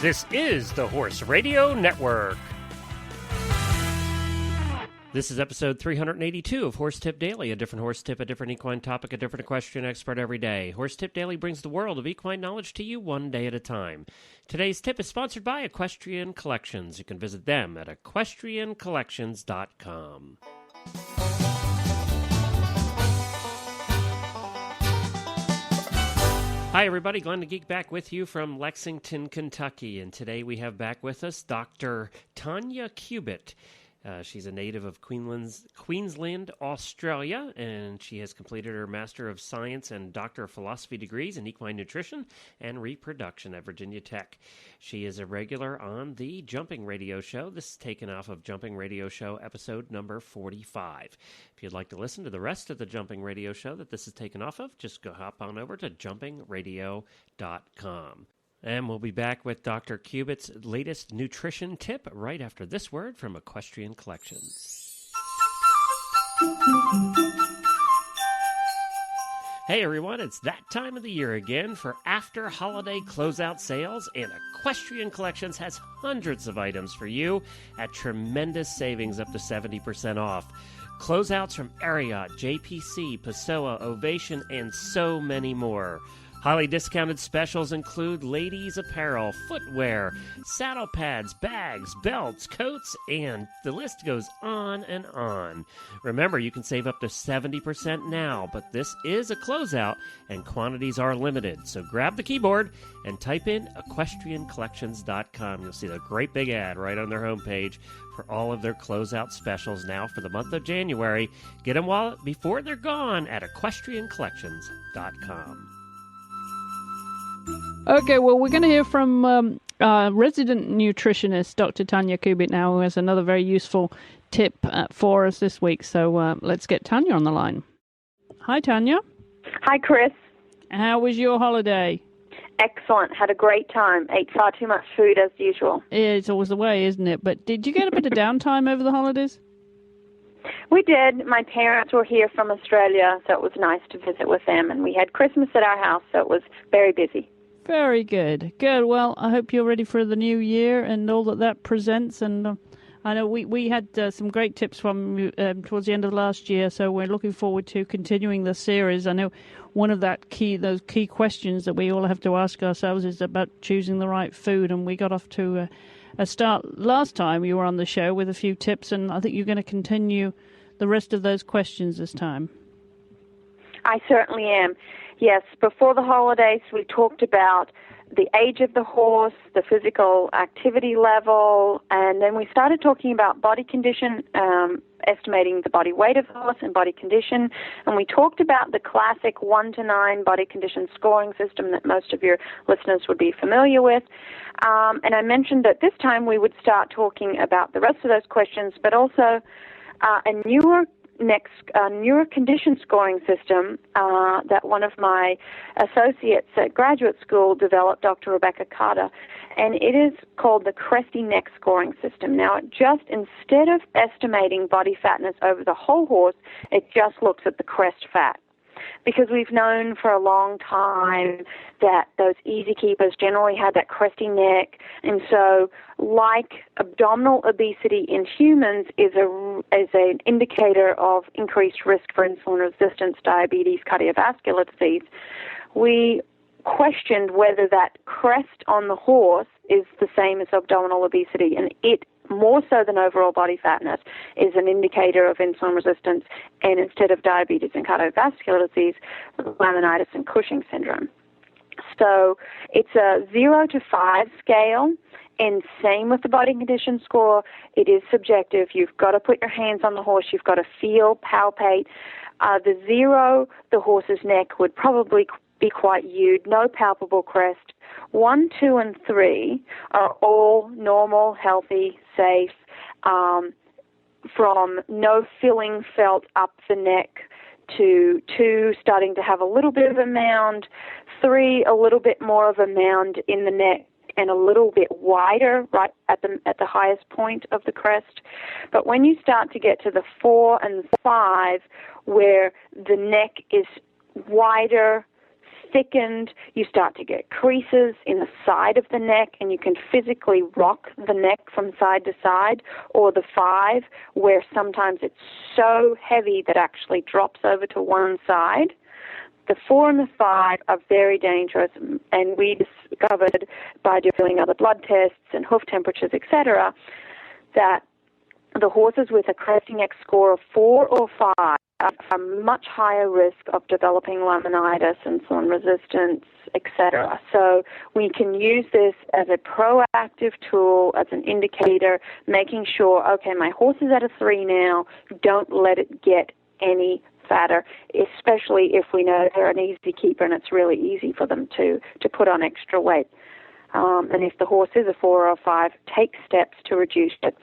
This is the Horse Radio Network. This is episode 382 of Horse Tip Daily, a different horse tip, a different equine topic, a different equestrian expert every day. Horse Tip Daily brings the world of equine knowledge to you one day at a time. Today's tip is sponsored by Equestrian Collections. You can visit them at equestriancollections.com. Hi, everybody. Glenn the Geek back with you from Lexington, Kentucky. And today we have back with us Dr. Tanya Cubitt. She's a native of Queensland, Australia, and she has completed her Master of Science and Doctor of Philosophy degrees in Equine Nutrition and Reproduction at Virginia Tech. She is a regular on the Jumping Radio Show. This is taken off of Jumping Radio Show episode number 45. If you'd like to listen to the rest of the Jumping Radio Show that this is taken off of, just go hop on over to jumpingradio.com. And we'll be back with Dr. Cubitt's latest nutrition tip right after this word from Equestrian Collections. Hey everyone, it's that time of the year again for after-holiday closeout sales, and Equestrian Collections has hundreds of items for you at tremendous savings up to 70% off. Closeouts from Ariat, JPC, Pessoa, Ovation, and so many more. Highly discounted specials include ladies' apparel, footwear, saddle pads, bags, belts, coats, and the list goes on and on. Remember, you can save up to 70% now, but this is a closeout and quantities are limited. So grab the keyboard and type in equestriancollections.com. You'll see the great big ad right on their homepage for all of their closeout specials now for the month of January. Get them before they're gone at equestriancollections.com. Okay, well, we're going to hear from resident nutritionist Dr. Tanya Cubitt now, who has another very useful tip for us this week. So let's get Tanya on the line. Hi, Tanya. Hi, Chris. How was your holiday? Excellent. Had a great time. Ate far too much food as usual. It's always the way, isn't it? But did you get a bit of downtime over the holidays? We did. My parents were here from Australia, so it was nice to visit with them. And we had Christmas at our house, so it was very busy. Very good. Good. Well, I hope you're ready for the new year and all that presents. And I know we had some great tips from you towards the end of last year, so we're looking forward to continuing the series. I know one of those key questions that we all have to ask ourselves is about choosing the right food, and we got off to a start last time you were on the show with a few tips, and I think you're going to continue the rest of those questions this time. I certainly am. Yes, before the holidays, we talked about the age of the horse, the physical activity level, and then we started talking about body condition, estimating the body weight of the horse and body condition, and we talked about the classic 1 to 9 body condition scoring system that most of your listeners would be familiar with. And I mentioned that this time we would start talking about the rest of those questions, but also a newer condition scoring system that one of my associates at graduate school developed, Dr. Rebecca Carter, and it is called the Cresty neck scoring system. Now, instead of estimating body fatness over the whole horse, it just looks at the crest fat. Because we've known for a long time that those easy keepers generally had that cresty neck, and so like abdominal obesity in humans is an indicator of increased risk for insulin resistance, diabetes, cardiovascular disease, we questioned whether that crest on the horse is the same as abdominal obesity, and it more so than overall body fatness, is an indicator of insulin resistance, and instead of diabetes and cardiovascular disease, laminitis and Cushing syndrome. So it's a 0 to 5 scale, and same with the body condition score. It is subjective. You've got to put your hands on the horse. You've got to feel, palpate. The 0, the horse's neck would probably be quite huge, no palpable crest. 1, 2, and 3 are all normal, healthy, safe, from no filling felt up the neck to 2 starting to have a little bit of a mound, 3 a little bit more of a mound in the neck and a little bit wider right at the highest point of the crest. But when you start to get to the 4 and 5, where the neck is wider, thickened, you start to get creases in the side of the neck, and you can physically rock the neck from side to side, or the 5, where sometimes it's so heavy that actually drops over to one side. The 4 and the 5 are very dangerous, and we discovered by doing other blood tests and hoof temperatures, etc., that the horses with a Cresty neck score of 4 or 5 are much higher risk of developing laminitis, insulin resistance, etc. So we can use this as a proactive tool, as an indicator, making sure, okay, my horse is at a 3 now, don't let it get any fatter, especially if we know they're an easy keeper and it's really easy for them to put on extra weight. And if the horse is a 4 or 5, take steps to reduce it.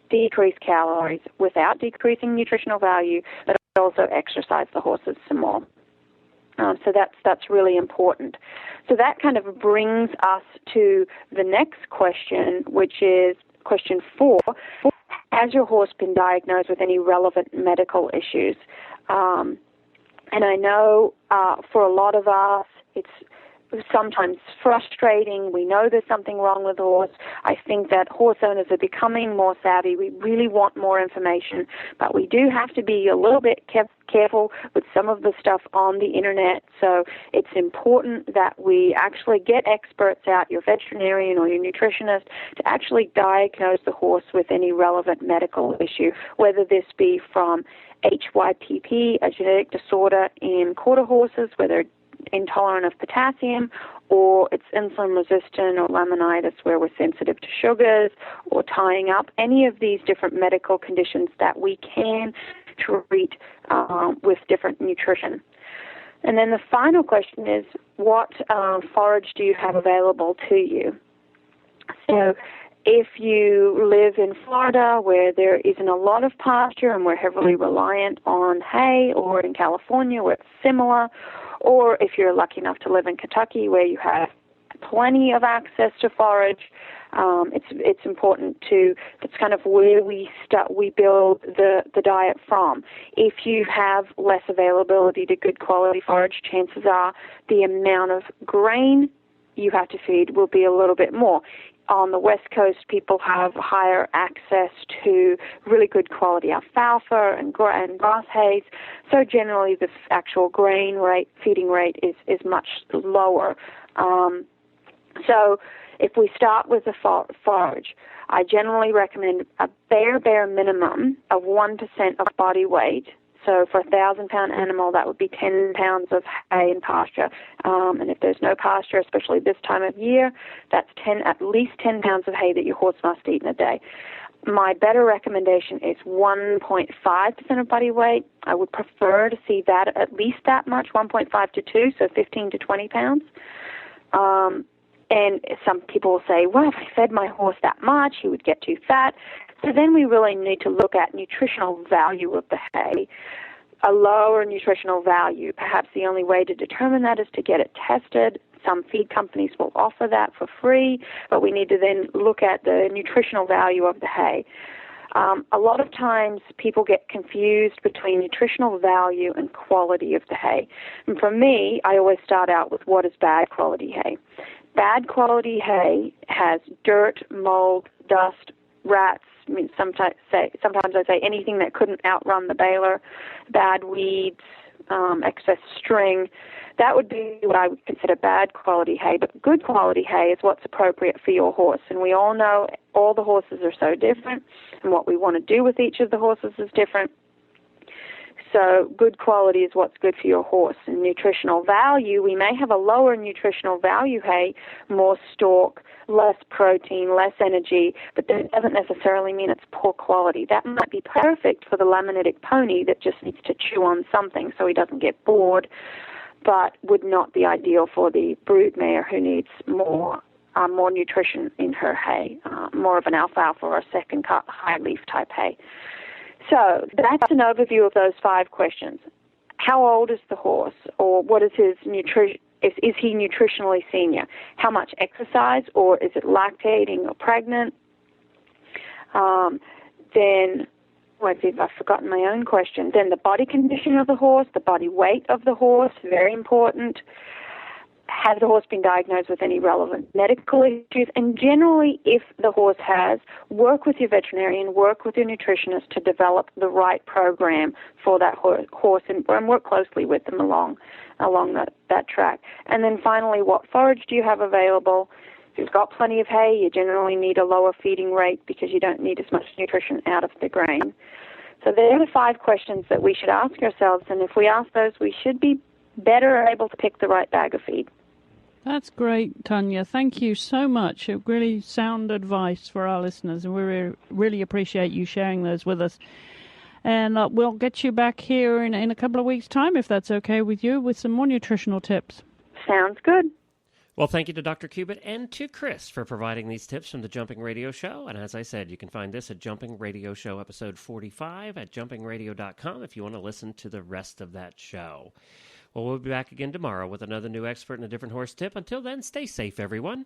Decrease calories without decreasing nutritional value, but also exercise the horses some more. So that's really important. So that kind of brings us to the next question, which is question 4. Has your horse been diagnosed with any relevant medical issues? And I know for a lot of us, it's sometimes frustrating. We know there's something wrong with the horse. I think that horse owners are becoming more savvy. We really want more information, but we do have to be a little bit careful with some of the stuff on the internet. So it's important that we actually get experts out, your veterinarian or your nutritionist, to actually diagnose the horse with any relevant medical issue, whether this be from HYPP, a genetic disorder in quarter horses, whether intolerant of potassium, or it's insulin resistant or laminitis where we're sensitive to sugars, or tying up, any of these different medical conditions that we can treat with different nutrition. And then the final question is, what forage do you have available to you? So if you live in Florida where there isn't a lot of pasture and we're heavily reliant on hay, or in California where it's similar, or if you're lucky enough to live in Kentucky where you have plenty of access to forage, it's important to, that's kind of where we build the diet from. If you have less availability to good quality forage, chances are the amount of grain you have to feed will be a little bit more. On the West Coast, people have higher access to really good quality alfalfa and grass hays, so generally the actual grain rate, feeding rate is much lower. So if we start with the forage, I generally recommend a bare minimum of 1% of body weight. So for a 1,000-pound animal, that would be 10 pounds of hay and pasture. And if there's no pasture, especially this time of year, that's at least 10 pounds of hay that your horse must eat in a day. My better recommendation is 1.5% of body weight. I would prefer to see that at least that much, 1.5 to 2, so 15 to 20 pounds. And some people will say, well, if I fed my horse that much, he would get too fat. So then we really need to look at nutritional value of the hay. A lower nutritional value, perhaps the only way to determine that is to get it tested. Some feed companies will offer that for free, but we need to then look at the nutritional value of the hay. A lot of times people get confused between nutritional value and quality of the hay. And for me, I always start out with what is bad quality hay. Bad quality hay has dirt, mold, dust, rats. I mean, sometimes I say anything that couldn't outrun the baler, bad weeds, excess string. That would be what I would consider bad quality hay. But good quality hay is what's appropriate for your horse. And we all know all the horses are so different, and what we want to do with each of the horses is different. So good quality is what's good for your horse. And nutritional value, we may have a lower nutritional value hay, more stalk, less protein, less energy, but that doesn't necessarily mean it's poor quality. That might be perfect for the laminitic pony that just needs to chew on something so he doesn't get bored, but would not be ideal for the broodmare who needs more nutrition in her hay, more of an alfalfa or a second cut high leaf type hay. So that's an overview of those 5 questions. How old is the horse, or what is his nutrition? Is he nutritionally senior? How much exercise, or is it lactating or pregnant? Then, let's see if I've forgotten my own question. Then the body condition of the horse, the body weight of the horse, very important. has the horse been diagnosed with any relevant medical issues? And generally, if the horse has, work with your veterinarian, work with your nutritionist to develop the right program for that horse and work closely with them along that track. And then finally, what forage do you have available? If you've got plenty of hay, you generally need a lower feeding rate because you don't need as much nutrition out of the grain. So there are the 5 questions that we should ask ourselves, and if we ask those, we should be better able to pick the right bag of feed. That's great, Tanya. Thank you so much. Really sound advice for our listeners, and we really appreciate you sharing those with us. And we'll get you back here in a couple of weeks' time, if that's okay with you, with some more nutritional tips. Sounds good. Well, thank you to Dr. Cubitt and to Chris for providing these tips from the Jumping Radio Show. And as I said, you can find this at Jumping Radio Show episode 45 at jumpingradio.com if you want to listen to the rest of that show. Well, we'll be back again tomorrow with another new expert and a different horse tip. Until then, stay safe, everyone.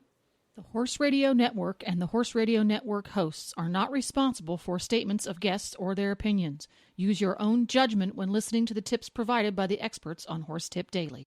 The Horse Radio Network and the Horse Radio Network hosts are not responsible for statements of guests or their opinions. Use your own judgment when listening to the tips provided by the experts on Horse Tip Daily.